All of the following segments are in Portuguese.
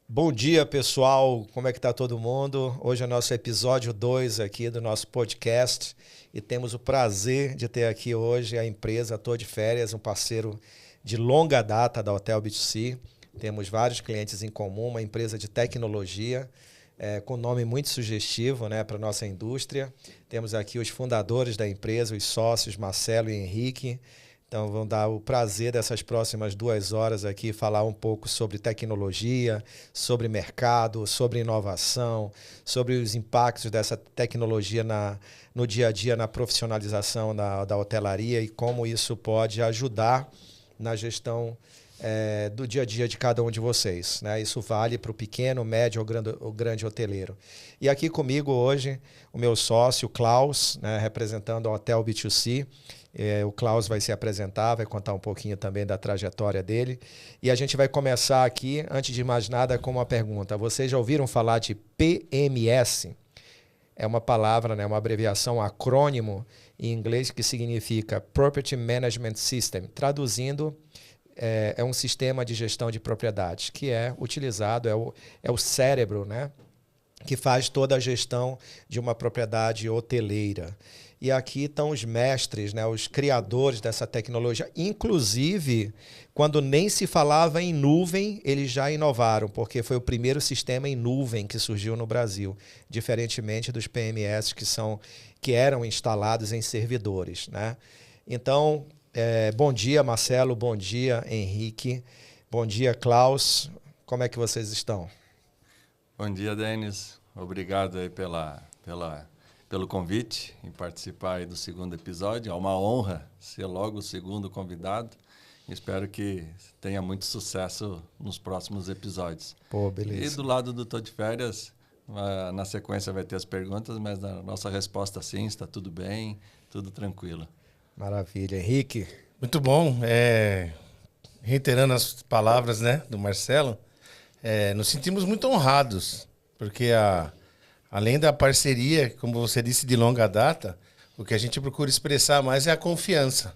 Bom dia, pessoal. Como é que tá todo mundo? Hoje é o nosso episódio 2 aqui do nosso podcast e temos o prazer de ter aqui hoje a empresa Tô de Férias, um parceiro de longa data da Hotel B2C. Temos vários clientes em comum, uma empresa de tecnologia com nome muito sugestivo, né, para a nossa indústria. Temos aqui os fundadores da empresa, os sócios Marcelo e Henrique. Então, vamos dar o prazer dessas próximas 2 horas aqui, falar um pouco sobre tecnologia, sobre mercado, sobre inovação, sobre os impactos dessa tecnologia no dia a dia, na profissionalização da hotelaria e como isso pode ajudar na gestão do dia a dia de cada um de vocês, né? Isso vale para o pequeno, médio ou grande hoteleiro. E aqui comigo hoje o meu sócio, Klaus, né, representando a Hotel B2C. O Klaus vai se apresentar, vai contar um pouquinho também da trajetória dele. E a gente vai começar aqui, antes de mais nada, com uma pergunta. Vocês já ouviram falar de PMS? É uma palavra, né, uma abreviação, um acrônimo em inglês que significa Property Management System. Traduzindo, é um sistema de gestão de propriedades que é utilizado, é o cérebro, né, que faz toda a gestão de uma propriedade hoteleira. E aqui estão os mestres, né, os criadores dessa tecnologia. Inclusive, quando nem se falava em nuvem, eles já inovaram, porque foi o primeiro sistema em nuvem que surgiu no Brasil, diferentemente dos PMS que eram instalados em servidores, né? Então, bom dia, Marcelo, bom dia, Henrique, bom dia, Klaus. Como é que vocês estão? Bom dia, Denis. Obrigado aí pelo convite em participar aí do segundo episódio. É uma honra ser logo o segundo convidado. Espero que tenha muito sucesso nos próximos episódios. Pô, beleza. E do lado do Tô de Férias, na sequência vai ter as perguntas, mas a nossa resposta sim, está tudo bem, tudo tranquilo. Maravilha. Henrique? Muito bom. Reiterando as palavras, né, do Marcelo, nos sentimos muito honrados, porque além da parceria, como você disse, de longa data, o que a gente procura expressar mais é a confiança.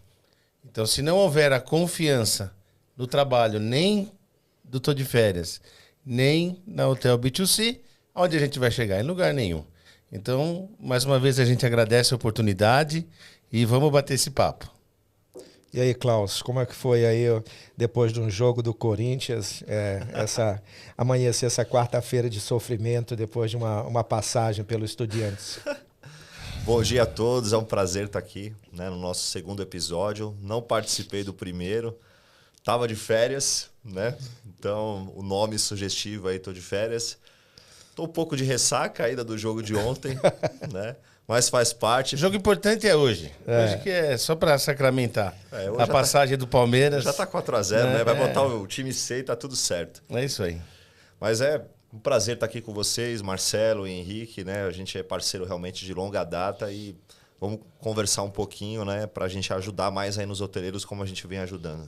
Então, se não houver a confiança no trabalho, nem do Tô de Férias, nem na Hotel B2C, onde a gente vai chegar? Em lugar nenhum. Então, mais uma vez, a gente agradece a oportunidade e vamos bater esse papo. E aí, Klaus, como é que foi aí, depois de um jogo do Corinthians, amanhecer essa quarta-feira de sofrimento, depois de uma passagem pelo Estudiantes? Bom dia a todos, é um prazer estar aqui, né, no nosso segundo episódio. Não participei do primeiro, estava de férias, né? Então o nome sugestivo aí, tô de férias. Tô um pouco de ressaca ainda do jogo de ontem, né? Mas faz parte. O jogo importante é hoje. Hoje que é só para sacramentar a passagem do Palmeiras. Já tá 4-0, né? Vai botar o time C e tá tudo certo. É isso aí. Mas é um prazer estar aqui com vocês, Marcelo e Henrique, né? A gente é parceiro realmente de longa data e vamos conversar um pouquinho, né? Pra gente ajudar mais aí nos hoteleiros como a gente vem ajudando.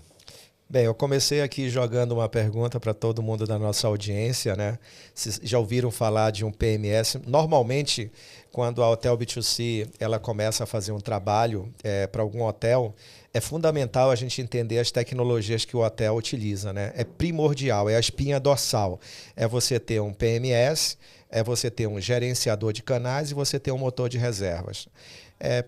Bem, eu comecei aqui jogando uma pergunta para todo mundo da nossa audiência, né? Vocês já ouviram falar de um PMS? Normalmente, quando a Hotel B2C ela começa a fazer um trabalho para algum hotel, é fundamental a gente entender as tecnologias que o hotel utiliza, né? É primordial, é a espinha dorsal. É você ter um PMS, é você ter um gerenciador de canais e você ter um motor de reservas.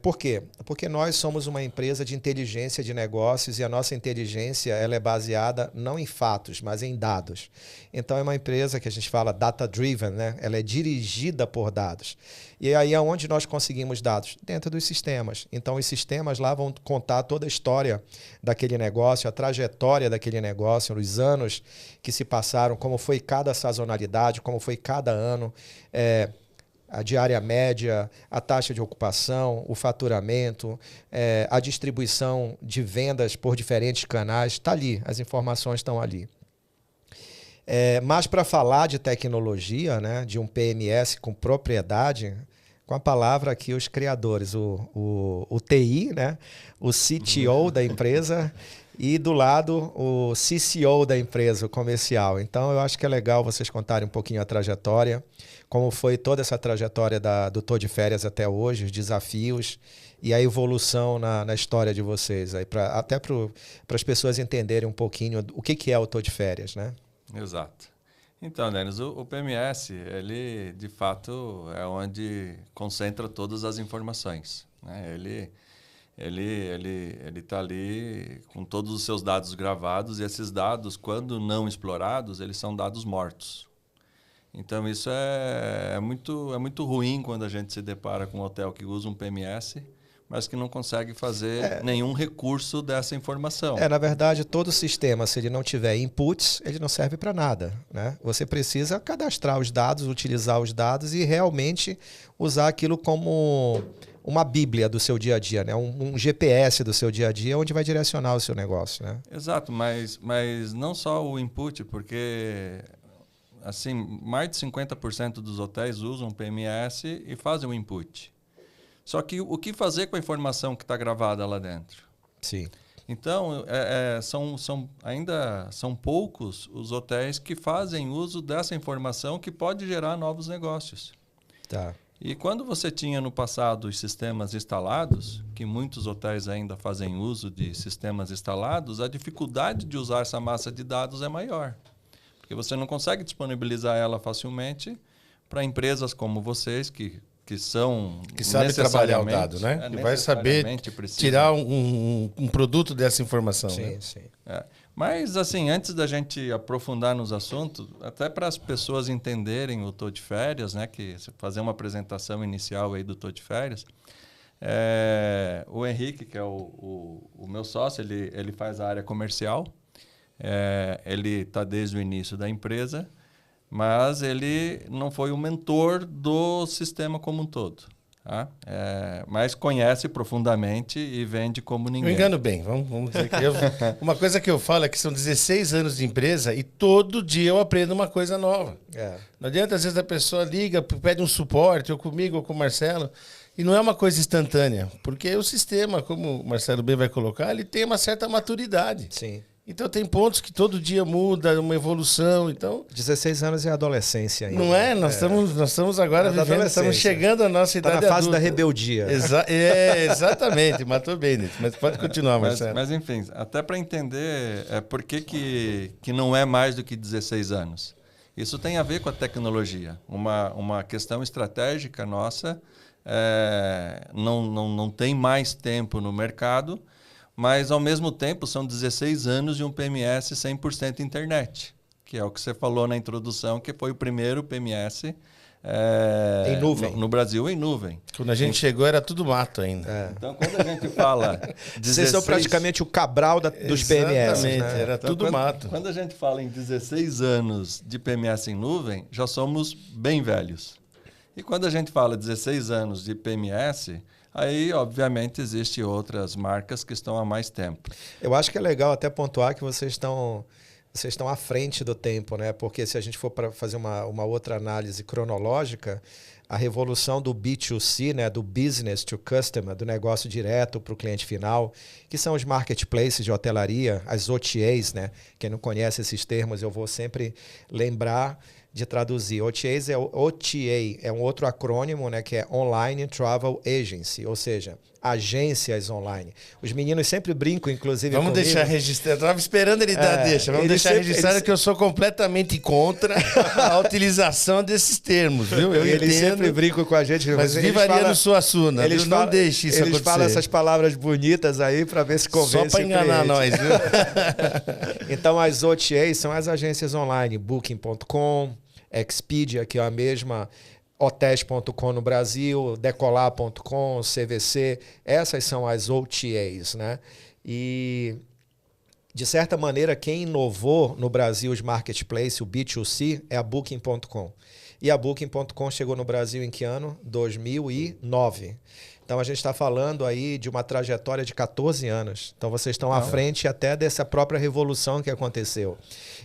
Por quê? Porque nós somos uma empresa de inteligência de negócios e a nossa inteligência ela é baseada não em fatos, mas em dados. Então é uma empresa que a gente fala data-driven, né? Ela é dirigida por dados. E aí aonde nós conseguimos dados? Dentro dos sistemas. Então os sistemas lá vão contar toda a história daquele negócio, a trajetória daquele negócio, os anos que se passaram, como foi cada sazonalidade, como foi cada ano, a diária média, a taxa de ocupação, o faturamento, a distribuição de vendas por diferentes canais, está ali, as informações estão ali. Mas para falar de tecnologia, né, de um PMS com propriedade, com a palavra aqui os criadores, o TI, né, o CTO da empresa e do lado o CCO da empresa, o comercial. Então eu acho que é legal vocês contarem um pouquinho a trajetória, como foi toda essa trajetória do Tô de Férias até hoje, os desafios e a evolução na história de vocês, aí até para as pessoas entenderem um pouquinho o que é o Tô de Férias, né? Exato. Então, Denis, o PMS, ele de fato é onde concentra todas as informações, né? Ele está ali com todos os seus dados gravados, e esses dados, quando não explorados, eles são dados mortos. Então, isso é muito ruim quando a gente se depara com um hotel que usa um PMS, mas que não consegue fazer nenhum recurso dessa informação. Na verdade, todo sistema, se ele não tiver inputs, ele não serve para nada, né? Você precisa cadastrar os dados, utilizar os dados e realmente usar aquilo como uma bíblia do seu dia a dia, né? Um GPS do seu dia a dia, onde vai direcionar o seu negócio, né? Exato, mas não só o input, porque assim, mais de 50% dos hotéis usam PMS e fazem o input. Só que o que fazer com a informação que está gravada lá dentro? Sim. Então, ainda são poucos os hotéis que fazem uso dessa informação que pode gerar novos negócios. Tá. E quando você tinha no passado os sistemas instalados, que muitos hotéis ainda fazem uso de sistemas instalados, a dificuldade de usar essa massa de dados é maior. Porque você não consegue disponibilizar ela facilmente para empresas como vocês, que sabe trabalhar o dado, né? Que vai saber tirar um produto dessa informação. Sim, né? sim. Mas, assim, antes da gente aprofundar nos assuntos, até para as pessoas entenderem o Tô de Férias, né? Que fazer uma apresentação inicial aí do Tô de Férias, o Henrique, que é o meu sócio, ele faz a área comercial, ele está desde o início da empresa, mas ele não foi o mentor do sistema como um todo. Tá? Mas conhece profundamente e vende como ninguém. Me engano bem, vamos dizer que uma coisa que eu falo é que são 16 anos de empresa e todo dia eu aprendo uma coisa nova. Não adianta, às vezes a pessoa liga, pede um suporte, ou comigo ou com o Marcelo, e não é uma coisa instantânea, porque o sistema, como o Marcelo bem vai colocar, ele tem uma certa maturidade. Sim. Então tem pontos que todo dia muda, uma evolução, então... 16 anos é adolescência ainda. Não é? Nós estamos agora vivendo, estamos chegando à nossa idade adulta. Está na fase adulta. da rebeldia. Exatamente, matou bem, Nito. Mas pode continuar, Marcelo. Mas enfim, até para entender por que não é mais do que 16 anos. Isso tem a ver com a tecnologia. Uma questão estratégica nossa, não tem mais tempo no mercado, mas, ao mesmo tempo, são 16 anos de um PMS 100% internet, que é o que você falou na introdução, que foi o primeiro PMS em nuvem. No Brasil, em nuvem. Quando a gente chegou, era tudo mato ainda. Então, quando a gente fala... Vocês são praticamente o Cabral dos PMS. Exatamente, né? era tudo mato. Quando a gente fala em 16 anos de PMS em nuvem, já somos bem velhos. E quando a gente fala 16 anos de PMS... Aí, obviamente, existem outras marcas que estão há mais tempo. Eu acho que é legal até pontuar que vocês estão à frente do tempo, né? Porque se a gente for para fazer uma outra análise cronológica, a revolução do B2C, né? Do business to customer, do negócio direto para o cliente final, que são os marketplaces de hotelaria, as OTAs, né? Quem não conhece esses termos, eu vou sempre lembrar de traduzir. OTA é um outro acrônimo, né, que é Online Travel Agency, ou seja, agências online. Os meninos sempre brincam, inclusive, Vamos comigo. deixar registrado. Eu estava esperando ele dar deixa. Vamos deixar registrado que eu sou completamente contra a utilização desses termos, viu? Eles sempre brincam com a gente. Mas viva Ariano Suassuna, não deixe isso acontecer. Eles falam essas palavras bonitas aí para ver se convence. Só para enganar nós, viu? Então, as OTAs são as agências online. Booking.com, Expedia, que é a mesma, Hotéis.com no Brasil, Decolar.com, CVC, essas são as OTAs, né? E, de certa maneira, quem inovou no Brasil os marketplaces, o B2C, é a Booking.com. E a Booking.com chegou no Brasil em que ano? 2009. Então, a gente está falando aí de uma trajetória de 14 anos. Então, vocês estão à frente até dessa própria revolução que aconteceu.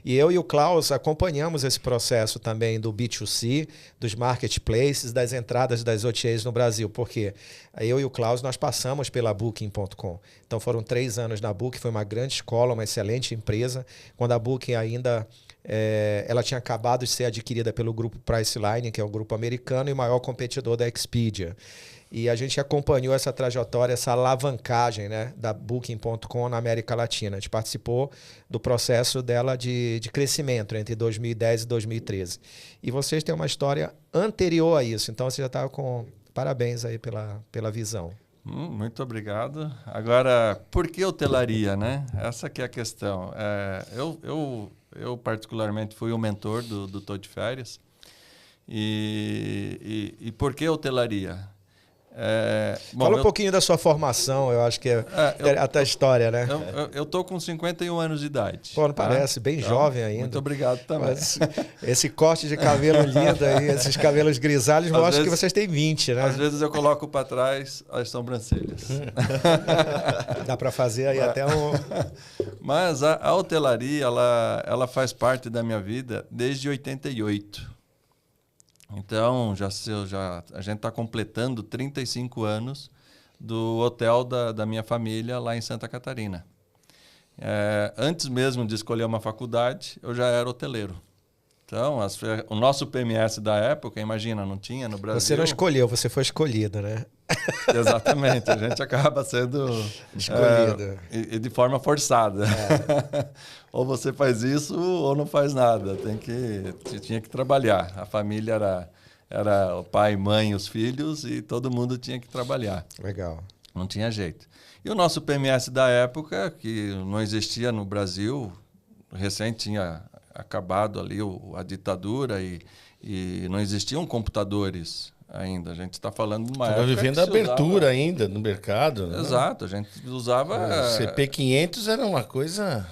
E eu e o Klaus acompanhamos esse processo também do B2C, dos marketplaces, das entradas das OTAs no Brasil. Porque eu e o Klaus, nós passamos pela Booking.com. Então, foram 3 anos na Booking, foi uma grande escola, uma excelente empresa. Quando a Booking ainda... ela tinha acabado de ser adquirida pelo grupo Priceline, que é o grupo americano e o maior competidor da Expedia. E a gente acompanhou essa trajetória, essa alavancagem, né, da Booking.com na América Latina. A gente participou do processo dela de crescimento entre 2010 e 2013. E vocês têm uma história anterior a isso, então você já estava com... Parabéns aí pela visão. Muito obrigado. Agora, por que hotelaria, né? Essa que é a questão. Eu particularmente fui o mentor do Tô de Férias. E por que hotelaria? Fala um pouquinho da sua formação, eu acho que até a história, né? Eu tô com 51 anos de idade. Pô, não parece, bem então, jovem ainda. Muito obrigado também. Mas esse corte de cabelo lindo aí, esses cabelos grisalhos, mostra que vocês têm 20, né? Às vezes eu coloco para trás as sobrancelhas. Dá para fazer aí até um... Mas a hotelaria, ela faz parte da minha vida desde 88. Então, a gente está completando 35 anos do hotel da minha família lá em Santa Catarina. Antes mesmo de escolher uma faculdade, eu já era hoteleiro. Então, o nosso PMS da época, imagina, não tinha no Brasil. Você não escolheu, você foi escolhido, né? Exatamente, a gente acaba sendo escolhido. E de forma forçada. Ou você faz isso ou não faz nada. Tinha que trabalhar. A família era o pai, mãe, os filhos e todo mundo tinha que trabalhar. Legal. Não tinha jeito. E o nosso PMS da época, que não existia no Brasil, recém tinha acabado ali a ditadura e não existiam computadores ainda. A gente está falando de uma época vivendo que a abertura ainda no mercado. Exato, a gente usava... CP500 era uma coisa...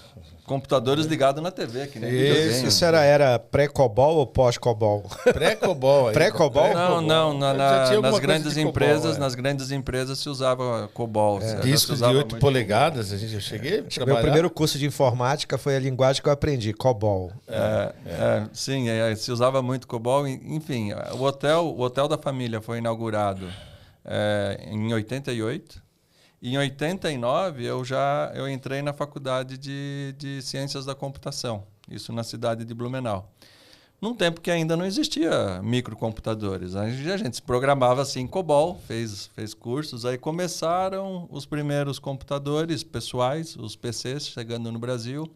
Computadores ligados na TV, que nem videogame. Isso era pré-COBOL ou pós-COBOL? Pré-COBOL. Pré-COBOL? Não. Nas grandes empresas, COBOL, nas grandes empresas se usava COBOL. Discos de 8 polegadas, eu cheguei a trabalhar. Meu primeiro curso de informática foi a linguagem que eu aprendi, COBOL. Sim, se usava muito COBOL. Enfim, o hotel da família foi inaugurado em 88. Em 89, eu entrei na faculdade de Ciências da Computação, isso na cidade de Blumenau. Num tempo que ainda não existia microcomputadores. A gente se programava assim em COBOL, fez cursos, aí começaram os primeiros computadores pessoais, os PCs, chegando no Brasil.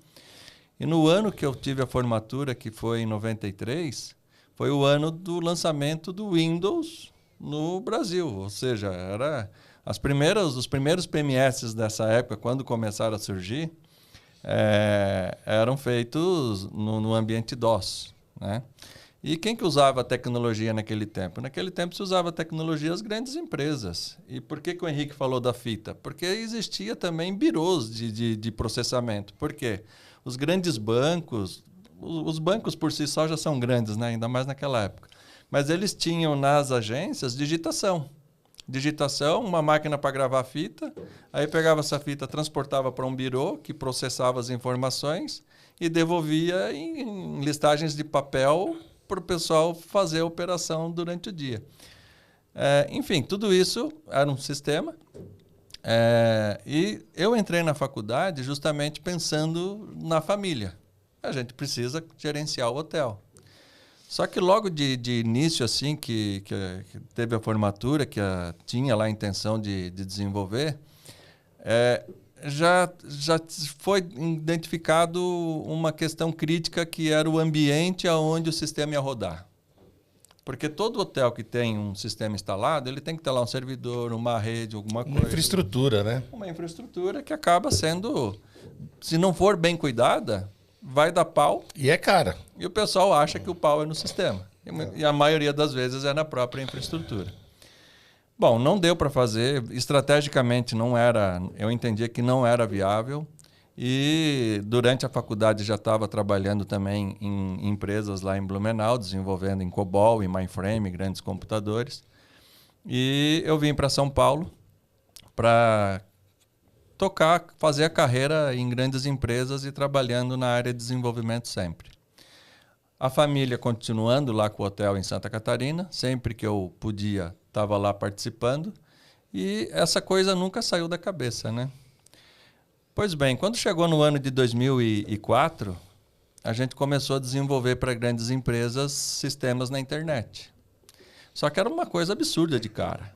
E no ano que eu tive a formatura, que foi em 93, foi o ano do lançamento do Windows no Brasil, ou seja, era... Os primeiros PMS dessa época, quando começaram a surgir, eram feitos no ambiente DOS, né? E quem que usava a tecnologia naquele tempo? Naquele tempo se usava a tecnologia as grandes empresas. E por que o Henrique falou da fita? Porque existia também birôs de processamento. Por quê? Os grandes bancos, os bancos por si só já são grandes, né? Ainda mais naquela época. Mas eles tinham nas agências digitação, uma máquina para gravar fita, aí pegava essa fita, transportava para um birô que processava as informações e devolvia em listagens de papel para o pessoal fazer a operação durante o dia. Enfim, tudo isso era um sistema. E eu entrei na faculdade justamente pensando na família. A gente precisa gerenciar o hotel. Só que logo de início, assim, que teve a formatura, que tinha lá a intenção de desenvolver, já foi identificado uma questão crítica que era o ambiente onde o sistema ia rodar. Porque todo hotel que tem um sistema instalado, ele tem que ter lá um servidor, uma rede, alguma coisa. Uma infraestrutura, né? Uma infraestrutura que acaba sendo, se não for bem cuidada, vai dar pau. E é cara. E o pessoal acha que o pau é no sistema. E a maioria das vezes é na própria infraestrutura. Bom, não deu para fazer. Estrategicamente não era... Eu entendia que não era viável. E durante a faculdade já estava trabalhando também em empresas lá em Blumenau, desenvolvendo em COBOL, em mainframe, grandes computadores. E eu vim para São Paulo para fazer a carreira em grandes empresas e trabalhando na área de desenvolvimento sempre. A família continuando lá com o hotel em Santa Catarina, sempre que eu podia, estava lá participando, e essa coisa nunca saiu da cabeça, né? Pois bem, quando chegou no ano de 2004, a gente começou a desenvolver para grandes empresas sistemas na internet. Só que era uma coisa absurda de cara.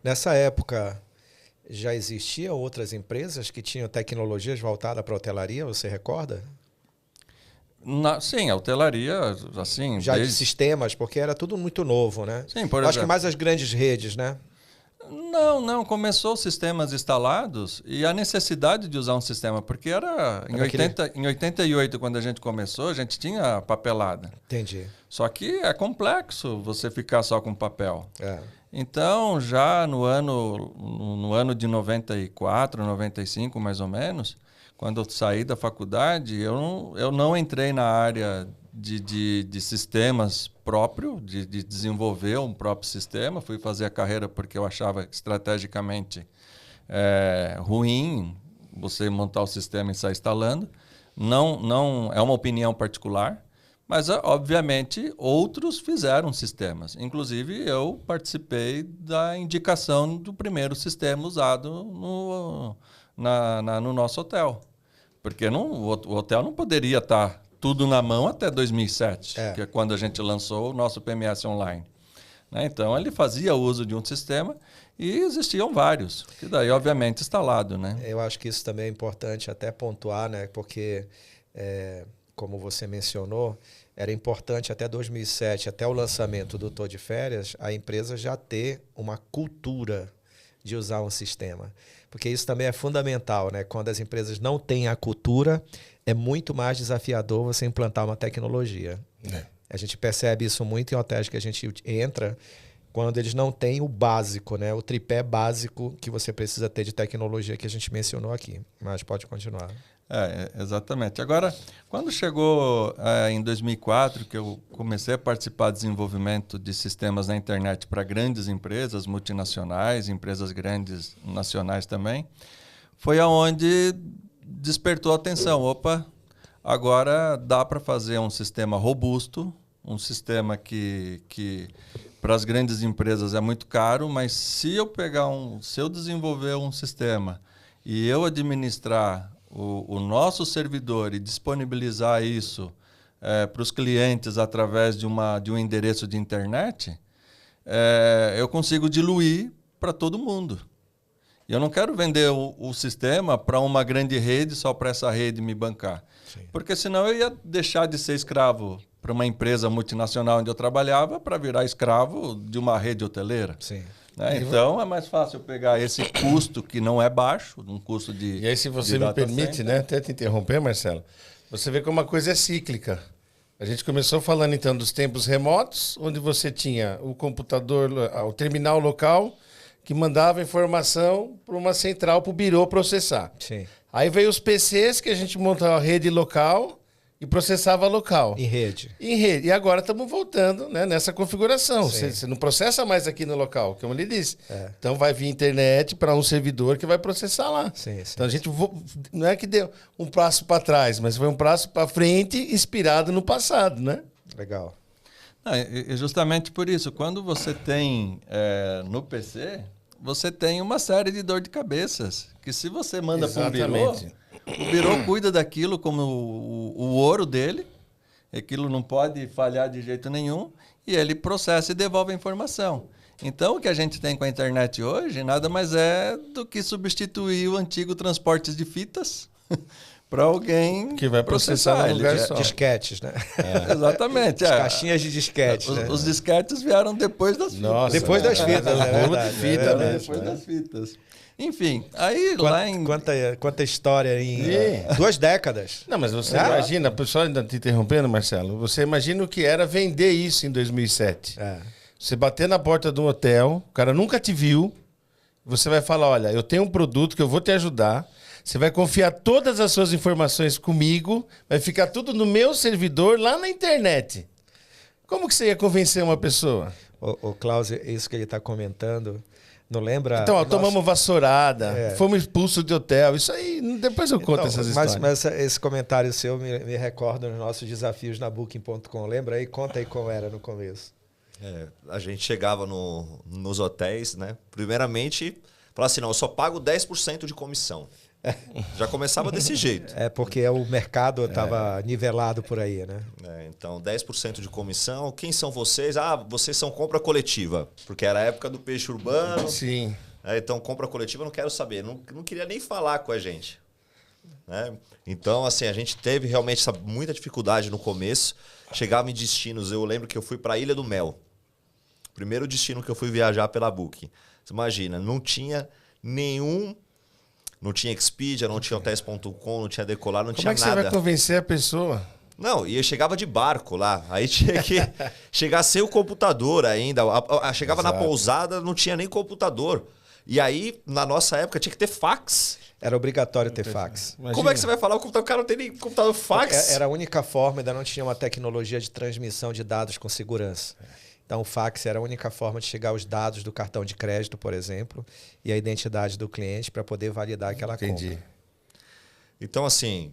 Nessa época, já existiam outras empresas que tinham tecnologias voltadas para a hotelaria, você recorda? Sim, a hotelaria, assim... Já de sistemas, porque era tudo muito novo, né? Sim, por Acho exemplo. que mais as grandes redes, né? Não. Começou os sistemas instalados e a necessidade de usar um sistema, porque era em 88, quando a gente começou, a gente tinha papelada. Entendi. Só que é complexo você ficar só com papel. É. Então, já no ano de 94, 95, mais ou menos, quando eu saí da faculdade, eu não entrei na área de sistemas próprio, de desenvolver um próprio sistema. Fui fazer a carreira porque eu achava estrategicamente ruim você montar o sistema e sair instalando. Não é uma opinião particular, mas, obviamente, outros fizeram sistemas. Inclusive, eu participei da indicação do primeiro sistema usado no nosso hotel. Porque o hotel não poderia estar tudo na mão até 2007, que é quando a gente lançou o nosso PMS Online. Né? Então, ele fazia uso de um sistema e existiam vários, que daí, obviamente, instalado. Né? Eu acho que isso também é importante até pontuar, né? Porque, como você mencionou, era importante até 2007, até o lançamento do Tô de Férias, a empresa já ter uma cultura de usar um sistema. Porque isso também é fundamental, né? Quando as empresas não têm a cultura, é muito mais desafiador você implantar uma tecnologia. A gente percebe isso muito em hotéis que a gente entra, quando eles não têm o básico, né? O tripé básico que você precisa ter de tecnologia que a gente mencionou aqui. Mas pode continuar. Exatamente. Agora, quando chegou em 2004, que eu comecei a participar do desenvolvimento de sistemas na internet para grandes empresas multinacionais, empresas grandes nacionais também, foi aonde despertou a atenção. Opa, agora dá para fazer um sistema robusto, um sistema que para as grandes empresas é muito caro, mas se eu desenvolver um sistema e eu administrar o nosso servidor e disponibilizar isso para os clientes através de um endereço de internet, eu consigo diluir para todo mundo. E eu não quero vender o sistema para uma grande rede só para essa rede me bancar. Sim. Porque senão eu ia deixar de ser escravo para uma empresa multinacional onde eu trabalhava para virar escravo de uma rede hoteleira. Sim. Então é mais fácil eu pegar esse custo que não é baixo, um custo de... E aí, se você me permite, né, até te interromper, Marcelo, você vê como uma coisa é cíclica. A gente começou falando então dos tempos remotos, onde você tinha o computador, o terminal local, que mandava informação para uma central, para o birô processar. Sim. Aí veio os PCs, que a gente montava a rede local e processava local. Em rede. Em rede. E agora estamos voltando, né, nessa configuração. Você não processa mais aqui no local, como ele disse. Então vai vir internet para um servidor que vai processar lá. Sim. Então a gente não é que deu um passo para trás, mas foi um passo para frente inspirado no passado, né? Legal. E justamente por isso, quando você tem no PC, você tem uma série de dor de cabeças, que se você manda para um birô, o birô cuida daquilo como o ouro dele, aquilo não pode falhar de jeito nenhum, e ele processa e devolve a informação. Então, o que a gente tem com a internet hoje nada mais é do que substituir o antigo transporte de fitas para alguém que vai processar no lugar só. Disquetes, né? Exatamente. As caixinhas de disquetes. Os disquetes vieram depois das fitas. Nossa, depois das fitas, Depois das fitas. Enfim, aí lá em... Quanta história em 2 décadas. Não, mas você imagina, pessoal ainda te interrompendo, Marcelo, você imagina o que era vender isso em 2007. Você bater na porta de um hotel, o cara nunca te viu, você vai falar, olha, eu tenho um produto que eu vou te ajudar, você vai confiar todas as suas informações comigo, vai ficar tudo no meu servidor lá na internet. Como que você ia convencer uma pessoa? O Klaus, isso que ele está comentando... Não lembra? Então, tomamos vassourada, fomos expulsos de hotel. Isso aí, depois eu conto essas histórias. Mas esse comentário seu me recorda nos nossos desafios na Booking.com. Lembra aí? Conta aí como era no começo. A gente chegava nos hotéis, né? Primeiramente, falava assim, não, eu só pago 10% de comissão. Já começava desse jeito. É porque o mercado estava nivelado por aí, né? Então, 10% de comissão. Quem são vocês? Ah, vocês são compra coletiva. Porque era a época do peixe urbano. Sim. Então, compra coletiva, eu não quero saber. Não queria nem falar com a gente. Né? Então, assim, a gente teve realmente muita dificuldade no começo. Chegava em destinos. Eu lembro que eu fui para a Ilha do Mel. Primeiro destino que eu fui viajar pela Booking. Você imagina, não tinha nenhum... Não tinha Expedia, não tinha Hotels.com, não tinha Decolar, não tinha nada. Como é que você vai convencer a pessoa? Não, e eu chegava de barco lá. Aí tinha que chegar sem o computador ainda. Chegava na pousada, não tinha nem computador. E aí, na nossa época, tinha que ter fax. Era obrigatório ter fax. Imagina. Como é que você vai falar? O cara não tem nem computador fax. Era a única forma, ainda não tinha uma tecnologia de transmissão de dados com segurança. Então, o fax era a única forma de chegar os dados do cartão de crédito, por exemplo, e a identidade do cliente para poder validar aquela compra. Então, assim...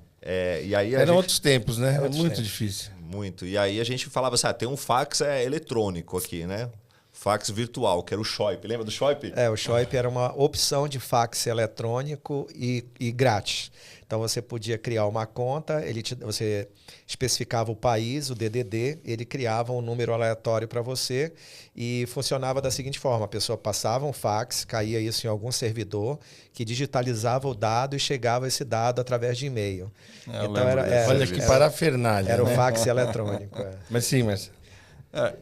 e aí Eram outros tempos, né? Era muito difícil. Muito. E aí a gente falava assim, tem um fax eletrônico aqui, né? Fax virtual, que era o Choip. Lembra do Choip? O Choip era uma opção de fax eletrônico e grátis. Então você podia criar uma conta, você especificava o país, o DDD, ele criava um número aleatório para você e funcionava da seguinte forma: a pessoa passava um fax, caía isso em algum servidor que digitalizava o dado e chegava esse dado através de e-mail. Então olha que parafernália. Era né? o fax eletrônico. Mas sim, mas...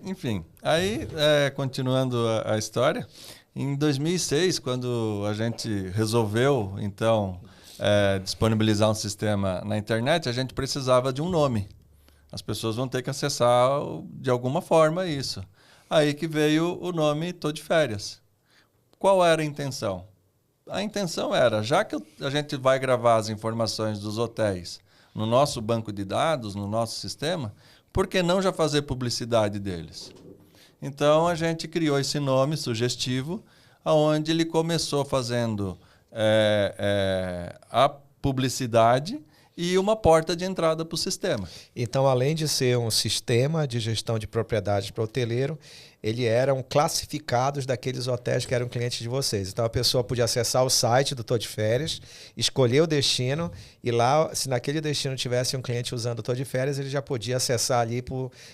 enfim, aí, continuando a história, em 2006, quando a gente resolveu, então, disponibilizar um sistema na internet, a gente precisava de um nome. As pessoas vão ter que acessar de alguma forma isso. Aí que veio o nome Tô de Férias. Qual era a intenção? A intenção era, já que a gente vai gravar as informações dos hotéis no nosso banco de dados, no nosso sistema, por que não já fazer publicidade deles? Então, a gente criou esse nome sugestivo, onde ele começou fazendo a publicidade e uma porta de entrada para o sistema. Então, além de ser um sistema de gestão de propriedades para hoteleiro, ele eram classificados daqueles hotéis que eram clientes de vocês. Então, a pessoa podia acessar o site do Tô de Férias, escolher o destino e lá, se naquele destino tivesse um cliente usando o Tô de Férias, ele já podia acessar ali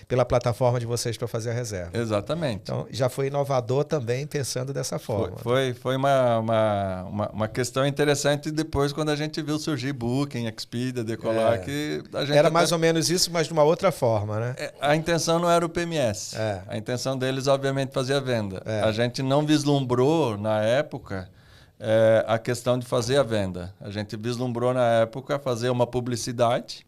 pela plataforma de vocês para fazer a reserva. Exatamente. Então, já foi inovador também pensando dessa forma. Foi uma questão interessante depois quando a gente viu surgir Booking, Expedia, Decolar, que a gente... Era mais ou menos isso, mas de uma outra forma, né? A intenção não era o PMS. A intenção deles, obviamente, fazia a venda. A gente não vislumbrou, na época, a questão de fazer a venda. A gente vislumbrou, na época, fazer uma publicidade,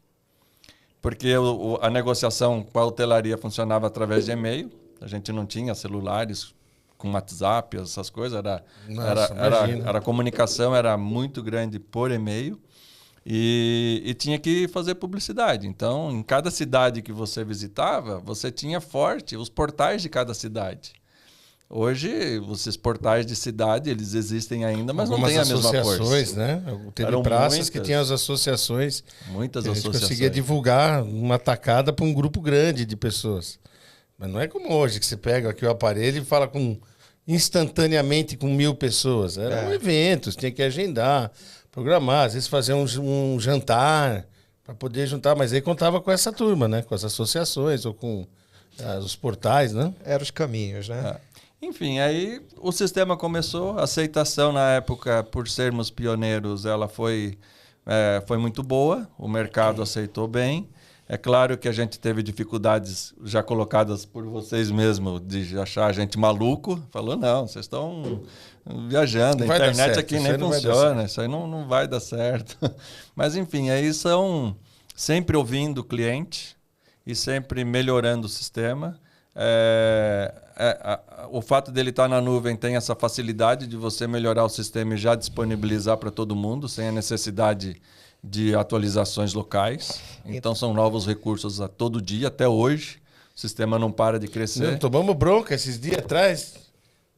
porque a negociação com a hotelaria funcionava através de e-mail. A gente não tinha celulares com WhatsApp, essas coisas. A comunicação era muito grande por e-mail. E tinha que fazer publicidade. Então, em cada cidade que você visitava, você tinha forte os portais de cada cidade. Hoje, esses portais de cidade, eles existem ainda, mas não têm a mesma força. Associações, né? Teve praças que tinham as associações. Muitas associações. A gente associações. conseguia divulgar uma tacada para um grupo grande de pessoas. Mas não é como hoje, que você pega aqui o aparelho e fala instantaneamente com 1.000 pessoas. Eram eventos, tinha que agendar, programar, às vezes fazer um jantar para poder juntar, mas aí contava com essa turma, né? Com as associações ou com os portais, né? Eram os caminhos, né? Enfim, aí o sistema começou, a aceitação na época, por sermos pioneiros, ela foi muito boa, o mercado aceitou bem. É claro que a gente teve dificuldades já colocadas por vocês mesmos de achar a gente maluco. Falou, não, vocês estão viajando, a internet aqui nem funciona, isso aí não vai dar certo. Mas, enfim, aí são sempre ouvindo o cliente e sempre melhorando o sistema. O fato dele estar na nuvem tem essa facilidade de você melhorar o sistema e já disponibilizar para todo mundo, sem a necessidade de atualizações locais. Então, são novos recursos a todo dia, até hoje. O sistema não para de crescer. Tomamos bronca esses dias atrás,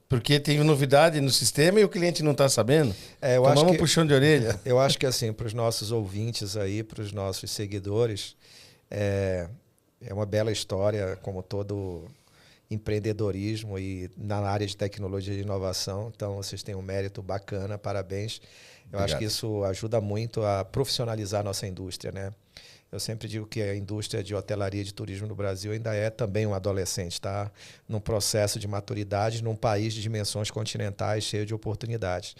porque tem novidade no sistema e o cliente não está sabendo. Tomamos um puxão de orelha. Eu acho que, assim, para os nossos ouvintes aí, para os nossos seguidores, é uma bela história, como todo empreendedorismo e na área de tecnologia e inovação. Então, vocês têm um mérito bacana, parabéns. Eu acho que isso ajuda muito a profissionalizar a nossa indústria, né? Eu sempre digo que a indústria de hotelaria e de turismo no Brasil ainda é também um adolescente, está num processo de maturidade num país de dimensões continentais cheio de oportunidades.